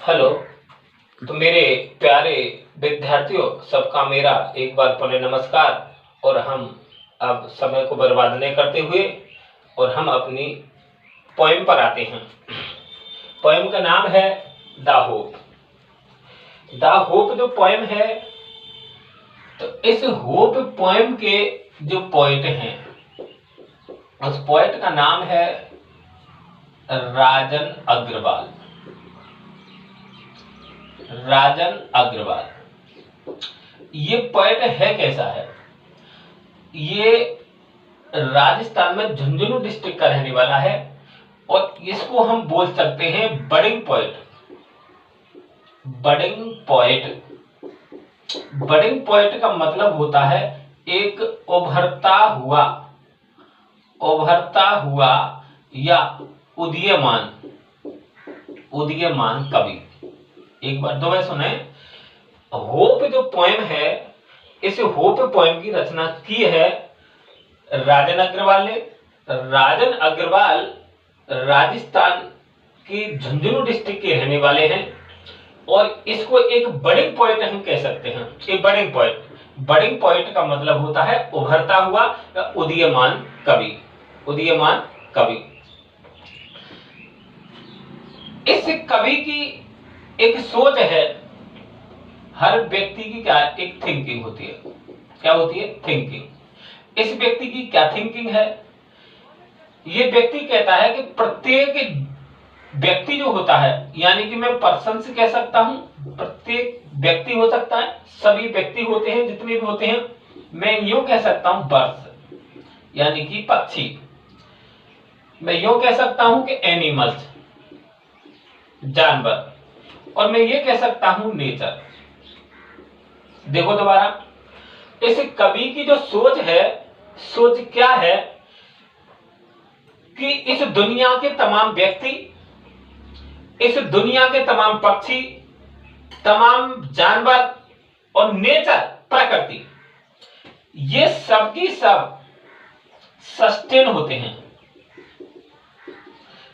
Hello. तो मेरे प्यारे विद्यार्थियों, सबका मेरा एक बार पुनः नमस्कार। और हम अब समय को बर्बाद नहीं करते हुए और हम अपनी पोएम पर आते हैं। पोएम का नाम है द होप। द होप जो पोएम है, तो इस होप पोएम के जो पोएट हैं, उस पोएट का नाम है राजन अग्रवाल। राजन अग्रवाल ये पोएट है कैसा है? ये राजस्थान में झुंझुनू डिस्ट्रिक्ट का रहने वाला है और इसको हम बोल सकते हैं budding poet. Budding poet, budding poet का मतलब होता है एक उभरता हुआ या उदीयमान कवि। एक बार दो बार सुने। होप जो पोएम है, इस होप पोएम की रचना की है राजन अग्रवाल ने। राजन अग्रवाल राजस्थान की झुंझुनू डिस्ट्रिक्ट के रहने वाले हैं और इसको एक बडिंग पोएट हम कह सकते हैं। एक बडिंग पोएट का मतलब होता है उभरता हुआ या उदीयमान कवि। इस कवि की एक सोच है। हर व्यक्ति की क्या एक थिंकिंग होती है। क्या होती है? थिंकिंग। इस व्यक्ति की क्या थिंकिंग है? ये व्यक्ति कहता है कि प्रत्येक व्यक्ति जो होता है, यानी कि मैं पर्सन से कह सकता हूं, प्रत्येक व्यक्ति हो सकता है, सभी व्यक्ति होते हैं जितने भी होते हैं। मैं यूं कह सकता हूं बर्ड्स, यानी कि पक्षी। मैं यूं कह सकता हूं कि एनिमल्स, जानवर। और मैं ये कह सकता हूं नेचर। देखो दोबारा, इस कवि की जो सोच है, सोच क्या है कि इस दुनिया के तमाम व्यक्ति, इस दुनिया के तमाम पक्षी, तमाम जानवर और नेचर, प्रकृति, ये सब की सब सस्टेन होते हैं।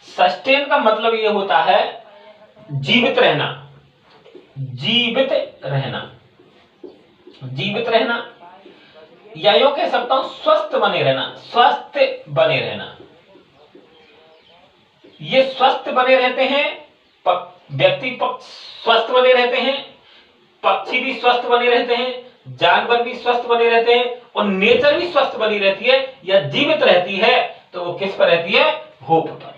सस्टेन का मतलब ये होता है जीवित रहना। या यूं कह सकता हूं स्वस्थ बने रहना। ये स्वस्थ बने रहते हैं, व्यक्ति स्वस्थ बने रहते हैं, पक्षी भी स्वस्थ बने रहते हैं, जानवर भी स्वस्थ बने रहते हैं और नेचर भी स्वस्थ बनी रहती है या जीवित रहती है। तो वो किस पर रहती है? होप पर।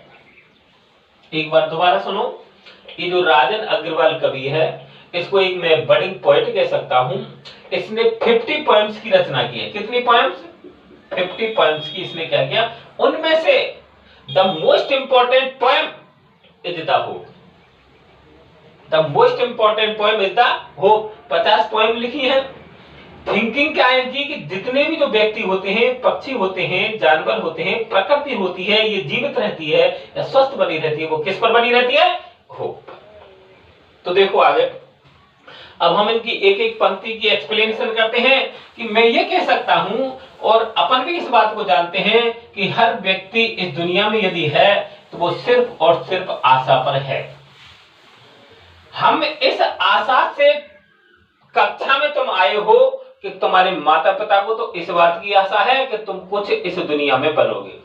एक बार दोबारा सुनो। ये जो राजन अग्रवाल कवि है, इसको एक मैं बडिंग पोएट कह सकता हूं। इसने 50 पोएम्स की रचना की है। कितनी पोएम्स? 50 पोएम्स की इसने क्या किया? उनमें से the most important poem is the hope. The most important poem is the hope. 50 poem लिखी है। थिंकिंग क्या है कि जितने भी जो व्यक्ति होते हैं, पक्षी होते हैं, जानवर होते हैं, प्रकृति होती है, ये जीवित रहती है या स्वस्थ बनी रहती है, वो किस पर बनी रहती है? होप। तो देखो आगे, अब हम इनकी एक एक पंक्ति की एक्सप्लेनेशन करते हैं कि मैं ये कह सकता हूं और अपन भी इस बात को जानते हैं कि हर व्यक्ति इस दुनिया में यदि है तो वो सिर्फ और सिर्फ आशा पर है। हम इस आशा से, कक्षा में तुम आए हो कि तुम्हारे माता पिता को तो इस बात की आशा है कि तुम कुछ इस दुनिया में बनोगे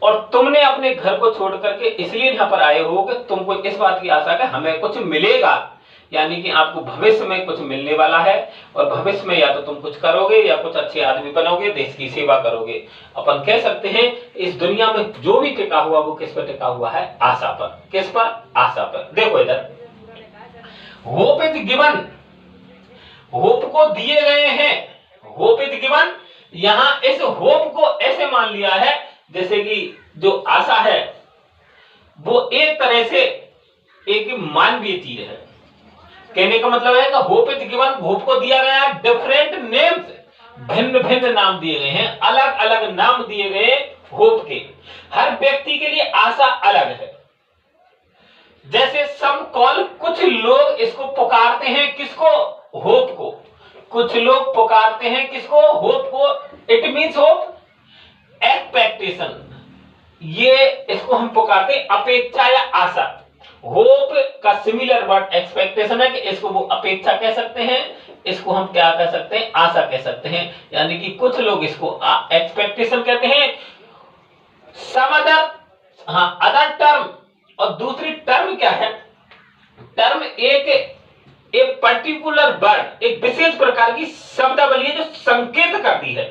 और तुमने अपने घर को छोड़ करके इसलिए यहां पर आए हो कि तुमको इस बात की आशा है हमें कुछ मिलेगा, यानी कि आपको भविष्य में कुछ मिलने वाला है और भविष्य में या तो तुम कुछ करोगे या कुछ अच्छे आदमी बनोगे, देश की सेवा करोगे। अपन कह सकते हैं इस दुनिया में जो भी टिका हुआ वो किस पर टिका हुआ है? आशा पर। किस पर? आशा पर। देखो इधर, होप इज गिवन, होप को दिए गए हैं। होप इज गिवन, यहां इस होप को ऐसे मान लिया है जैसे कि जो आशा है वो एक तरह से एक मानवीय चीज है। कहने का मतलब है कि होप इज गिवन, होप को दिया गया है डिफरेंट नेम्स, भिन्न भिन्न नाम दिए गए हैं, अलग अलग नाम दिए गए होप के। हर व्यक्ति के लिए आशा अलग है। जैसे सम कॉल, कुछ लोग इसको पुकारते हैं, किसको? होप को। कुछ लोग पुकारते हैं किसको? होप को। इट मीन्स होप एक्सपेक्टेशन, ये इसको हम पुकारते हैं अपेक्षा या आशा। होप का सिमिलर वर्ड एक्सपेक्टेशन है कि इसको वो अपेक्षा कह सकते हैं, इसको हम क्या कह सकते हैं, आशा कह सकते हैं। यानी कि कुछ लोग इसको एक्सपेक्टेशन कहते हैं। सम अदर, हाँ अदर टर्म, और दूसरी टर्म क्या है, टर्म एक पर्टिकुलर वर्ड, एक विशेष प्रकार की शब्दावली है जो संकेत करती है,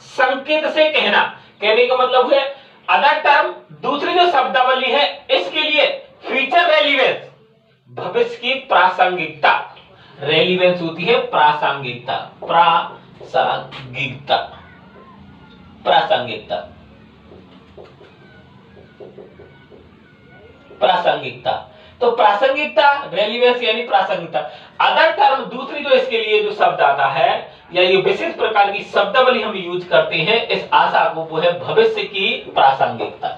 संकेत से कहना, कहने का मतलब है अदर टर्म, दूसरी जो शब्दावली है इसके लिए फ्यूचर रेलिवेंस, भविष्य की प्रासंगिकता, रेलिवेंस होती है प्रासंगिकता, प्रासंगिकता, प्रासंगिकता, प्रासंगिकता। तो प्रासंगिकता, रेलिवेंस यानी प्रासंगिकता। अदर टर्म, दूसरी जो इसके लिए जो शब्द आता है या ये विशेष प्रकार की शब्दावली हम यूज करते हैं इस आशा को, वो है भविष्य की प्रासंगिकता।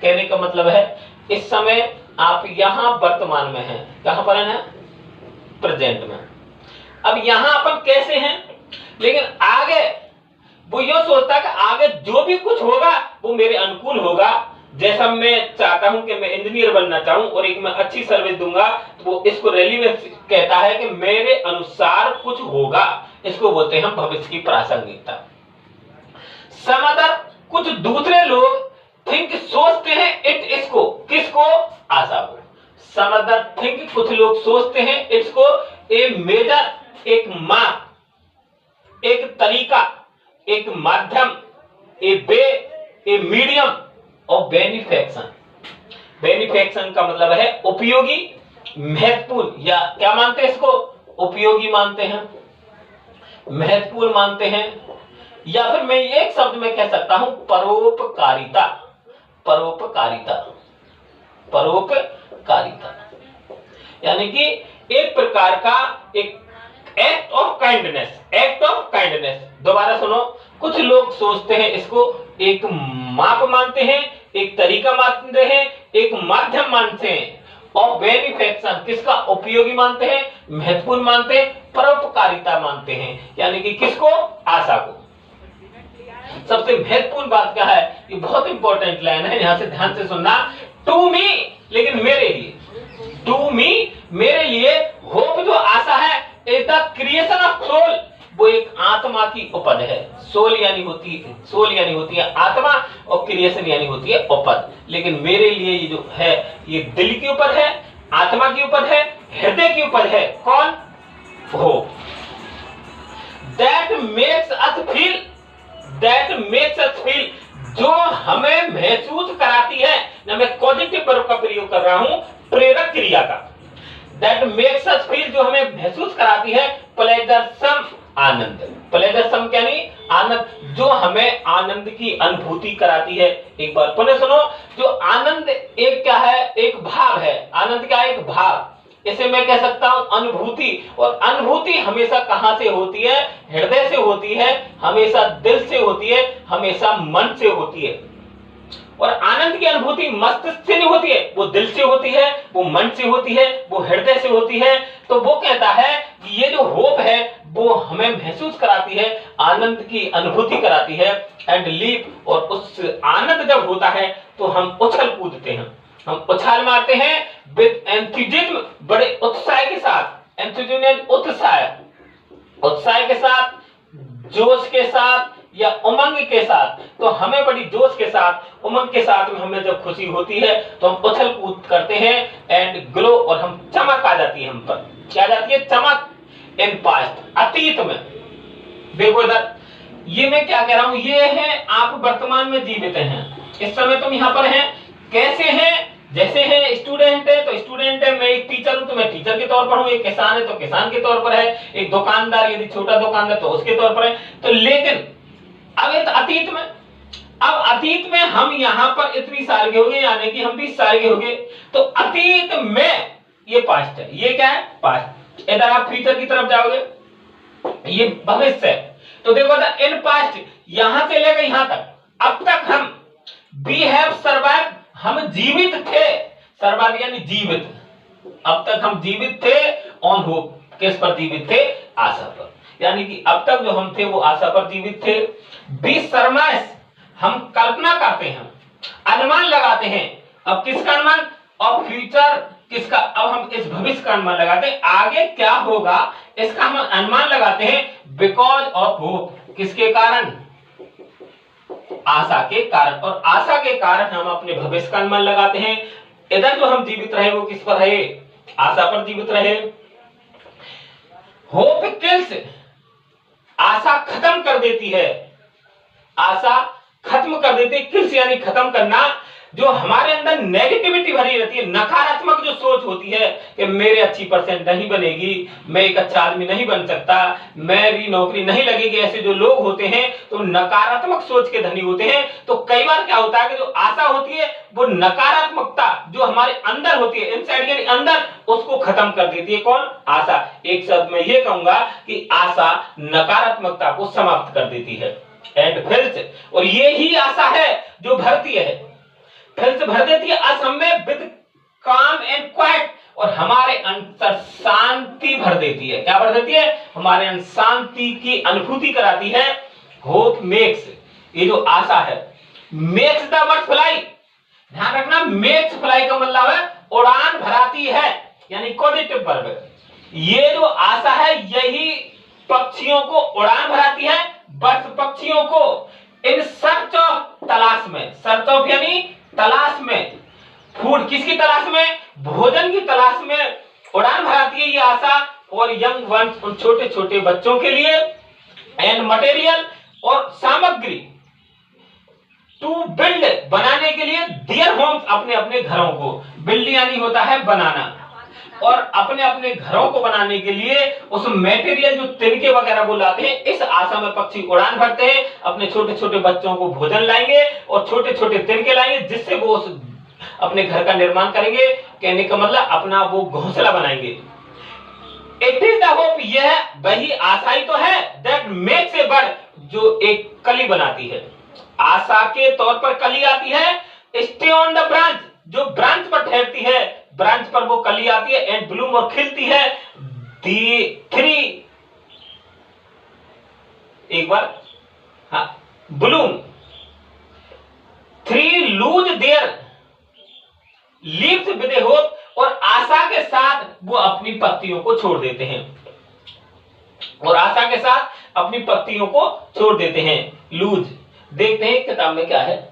कहने का मतलब है इस समय आप यहां वर्तमान में हैं, कहां पर है, प्रेजेंट में। अब यहां अपन कैसे हैं, लेकिन आगे वो ये सोचता है कि आगे जो भी कुछ होगा वो मेरे अनुकूल होगा, जैसा मैं चाहता हूं कि मैं इंजीनियर बनना चाहूं और एक मैं अच्छी सर्विस दूंगा, तो वो इसको रेलिवेंस कहता है कि मेरे अनुसार कुछ होगा, इसको बोलते हैं हम भविष्य की प्रासंगिकता। सम अदर, कुछ दूसरे लोग थिंक, सोचते हैं इट, इसको, किसको, आशा को। सम अदर थिंक, कुछ लोग सोचते हैं इसको, ए मेजर, एक माप, एक तरीका, एक माध्यम, ए वे, ए मीडियम और बेनिफिकेशन। बेनिफिकेशन का मतलब है उपयोगी, महत्वपूर्ण, या क्या मानते हैं इसको, उपयोगी मानते हैं, महत्वपूर्ण मानते हैं, या फिर मैं एक शब्द में कह सकता हूं परोपकारिता, परोपकारिता, परोपकारिता। यानी कि एक प्रकार का एक act of kindness, act of kindness. दोबारा सुनो, कुछ लोग सोचते हैं इसको एक माप मानते हैं, एक तरीका मानते हैं, एक माध्यम मानते हैं, और बेनिफिकेशन किसका, उपयोगी मानते हैं, महत्वपूर्ण मानते हैं, परोपकारिता मानते हैं। यानी कि किसको, आशा को। सबसे महत्वपूर्ण बात क्या है, ये बहुत इंपॉर्टेंट लाइन है, यहां से ध्यान से सुनना। टू मी, लेकिन मेरे लिए, टू मी, मेरे लिए, होप जो आशा है, is the creation of soul, वो एक आत्मा की उपज है। सोल यानी होती है आत्मा, और क्रिएशन यानी होती है उपज। लेकिन मेरे लिए ये जो है, ये दिल की उपज है, आत्मा की उपज है, हृदय की उपज है। कौन, hope. That makes us feel, that makes us feel, जो हमें महसूस कराती है, ना मैं पॉजिटिव वर्ब का प्रयोग कर रहा हूं, प्रेरक क्रिया का। दैट मेक्स अस फील, जो हमें महसूस कराती है, प्लेजरसम, आनंद। प्लेजरसम यानी आनंद, जो हमें आनंद की अनुभूति कराती है। एक बार पुनः सुनो, जो आनंद एक क्या है, एक भाव है। आनंद क्या है, एक भाव। इसे मैं कह सकता हूं अनुभूति, और अनुभूति हमेशा कहां से होती है, हृदय से होती है, हमेशा दिल से होती है, हमेशा मन से होती है। और आनंद की अनुभूति मस्तिष्क से नहीं होती है, वो दिल से होती है, वो मन से होती है, वो हृदय से होती है। तो वो कहता है कि ये जो होप है वो हमें महसूस कराती है, आनंद की अनुभूति कराती है। एंड लीप, और उस आनंद जब होता है तो हम उछल कूदते हैं, हम उछाल मारते हैं विद एंथुजिज्म, बड़े उत्साह के साथ। एंथुजिज्म उत्साह, उत्साह के साथ, जोश के साथ या उमंग के साथ। तो हमें बड़ी जोश के साथ, उमंग के साथ में हमें जब खुशी होती है तो हम उछल कूद करते हैं। एंड ग्लो, और हम चमक आ जाती है हम पर, क्या आ जाती है, चमक। इन पास्ट, अतीत में। देखो इधर, ये मैं क्या कह रहा हूं, ये है आप वर्तमान में जीवित हैं, इस समय तुम यहां पर हैं। कैसे हैं, जैसे है स्टूडेंट है तो स्टूडेंट है, मैं एक टीचर हूं तो मैं टीचर के तौर पर हूं, एक किसान है तो किसान के तौर पर है, एक दुकानदार यदि छोटा दुकानदार तो उसके तौर पर है। तो लेकिन अब ये तो अतीत में, अब अतीत में हम यहां पर इतनी साल के हो गए, यानी कि हम 20 साल के हो गए। तो अतीत में ये पास्ट है, ये क्या है, पास्ट। इधर आप फ्यूचर की तरफ जाओगे, ये भविष्य है। तो देखो इन पास्ट, यहां से लेकर यहां तक, अब तक हम वी हैव सर्वाइव, हम जीवित थे। सर्वाइव यानी जीवित, अब तक हम जीवित थे ऑन होप, किस पर जीवित थे, आशा पर। यानी कि अब तक जो हम थे वो आशा पर जीवित थे। बी सरमाइज, हम कल्पना करते हैं, अनुमान लगाते हैं। अब किसका अनुमान, ऑफ फ्यूचर किसका, अब हम इस भविष्य का अनुमान लगाते हैं, आगे क्या होगा इसका हम अनुमान लगाते हैं बिकॉज ऑफ होप, किसके कारण, आशा के कारण, और आशा के कारण हम अपने भविष्य का अनुमान लगाते हैं। इधर जो हम जीवित रहे वो किस पर रहे, आशा पर जीवित रहे। होप किल्स, आशा खत्म कर देती है, आशा खत्म कर देती है, किल्स यानी खत्म करना। जो हमारे अंदर नेगेटिविटी भरी रहती है, नकारात्मक जो सोच होती है कि मेरे अच्छी परसेंट नहीं बनेगी, मैं एक अच्छा आदमी नहीं बन सकता, मेरी नौकरी नहीं लगेगी, ऐसे जो लोग होते हैं तो नकारात्मक सोच के धनी होते हैं। तो कई बार क्या होता है कि जो आशा होती है वो नकारात्मकता जो हमारे अंदर होती है, इनसाइड यानी अंदर, उसको खत्म कर देती है। कौन, आशा। एक शब्द में ये कहूंगा कि आशा नकारात्मकता को समाप्त कर देती है। एंड फिल्स, और ये ही आशा है जो भरती है, फिल्स भर देती है असमय विद काम एंड क्वाइट, और हमारे अंदर शांति भर देती है। क्या भर देती है, हमारे अंदर शांति की अनुभूति कराती है। होप मेक्स, ये जो आशा है, मेक्स द बर्ड फ्लाई, ध्यान रखना मेक्स फ्लाई का मतलब है उड़ान भराती है, यानी पॉजिटिव वर्ब है। ये जो आशा है यही पक्षियों को उड़ान भराती है, बर्ड्स पक्षियों को इन सर्च ऑफ, तलाश में, सर्च ऑफ यानी तलाश में, फूड किसकी तलाश में, भोजन की तलाश में उड़ान भराती है ये आशा। और यंग वंस, उन छोटे छोटे बच्चों के लिए, एंड मटेरियल, और सामग्री, टू बिल्ड, बनाने के लिए, देयर होम्स, अपने अपने घरों को, बिल्ड यानी होता है बनाना, और अपने अपने घरों को बनाने के लिए उस मटेरियल जो तिनके वगैरह वो लाते हैं, इस आशा में पक्षी उड़ान भरते हैं, अपने छोटे छोटे बच्चों को भोजन लाएंगे और छोटे छोटे तिनके लाएंगे, जिससे वो उस अपने घर का निर्माण करेंगे। कहने का मतलब अपना वो घोंसला बनाएंगे। इट इज द होप, यह वही आशा ही तो है, दैट मेक्स ए बर्ड, जो एक कली बनाती है, आशा के तौर पर कली आती है। स्टे ऑन द ब्रांच, जो ब्रांच पर ठहरती है, ब्रांच पर वो कली आती है, एंड ब्लूम, और खिलती है। दी थ्री, एक बार, हाँ, Bloom, three lose their leaves with a hope, और आशा के साथ वो अपनी पत्तियों को छोड़ देते हैं, और आशा के साथ अपनी पत्तियों को छोड़ देते हैं। लूज, देखते हैं किताब में क्या है।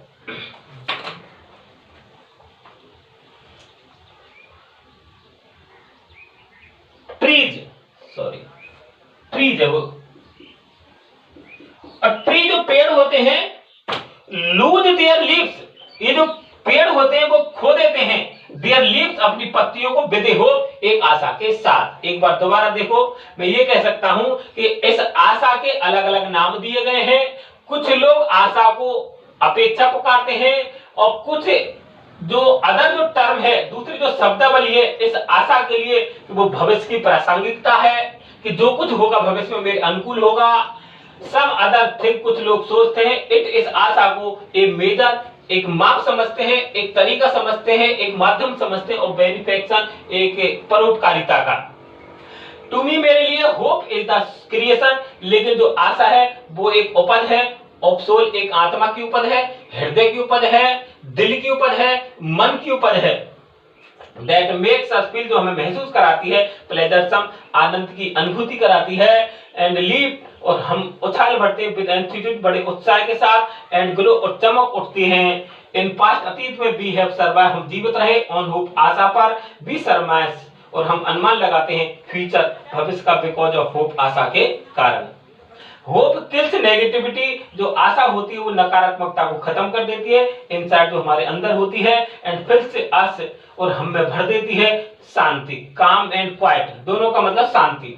ट्रीज, सॉरी, ट्रीज है वो, और ट्री जो पेड़ होते हैं, लूज देयर लीव्स, ये जो पेड़ होते हैं वो खो देते हैं देयर लीव्स, अपनी पत्तियों को, विदे हो, एक आशा के साथ। एक बार दोबारा देखो, मैं ये कह सकता हूं कि इस आशा के अलग अलग नाम दिए गए हैं। कुछ लोग आशा को अपेक्षा पुकारते हैं, और कुछ जो अदर जो टर्म है, दूसरी जो शब्दावली है इस आशा के लिए, वो भविष्य की प्रासंगिकता है कि जो कुछ होगा भविष्य में मेरे अनुकूल होगा। सम अदर थिंग, कुछ लोग सोचते हैं इट इस आशा को ए मेजर, एक माप समझते हैं, एक तरीका समझते हैं, एक माध्यम समझते हैं, और बेनिफिक्शन, एक परोपकारिता का। टू मी, मेरे लिए होप इज द क्रिएशन, लेकिन जो आशा है वो एक उपज है। ऑफ सोल, एक आत्मा की उपज है, हृदय की उपज है, दिल की उपज है, मन की उपज है। दैट मेक्स अस फील, जो हमें महसूस कराती है, प्लेजरसम, आनंद की अनुभूति कराती है। एंड लीव, और हम उछाल भरते हैं, विद एंथुसियाज्म, बड़े उत्साह के साथ। एंड ग्लो, और चमक उठती हैं। इन पास्ट, अतीत में, वी हैव सर्वाइव, हम जीवित रहे। ऑन होप, आशा पर। वी सरमाइज, और हम अनुमान लगाते हैं फ्यूचर, भविष्य का, बिकॉज ऑफ होप, आशा के कारण। होप किल्स नेगेटिविटी, जो आशा होती है वो नकारात्मकता को खत्म कर देती है, इनसाइड जो हमारे अंदर होती है। एंड फिल्स अस, और हमें भर देती है शांति, काम एंड क्वाइट, दोनों का मतलब शांति।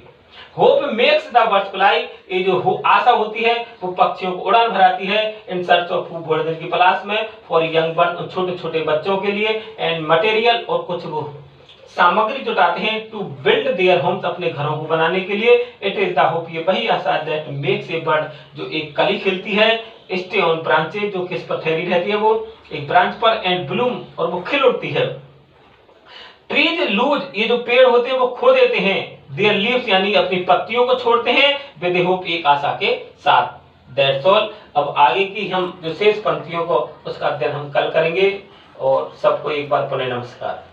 Hope makes the birds fly, ये जो आशा होती है वो पक्षियों को उड़ान भराती है। इन सर्च ऑफ फूड, भोजन की तलाश में। फॉर यंग बर्ड, छोटे छोटे बच्चों के लिए। एंड मटेरियल, और कुछ वो सामग्री जुटाते हैं। टू बिल्ड देयर होम्स, अपने घरों को बनाने के लिए। इट इज द होप, ये वही आशा दैट मेक्स ए बर्ड, जो एक कली खिलती है। स्टे ऑन ब्रांचेज, जो किस पर ठहरी रहती है, वो एक ब्रांच पर। एंड ब्लूम, और वो खिल उठती है। ट्रीज लूज, ये जो पेड़ होते हैं वो खो देते हैं देयर लीव्स, यानी अपनी पत्तियों को छोड़ते हैं। विद होप, एक आशा के साथ। That's all. अब आगे की हम जो शेष पंक्तियों को उसका अध्ययन हम कल करेंगे। और सबको एक बार पुनः नमस्कार।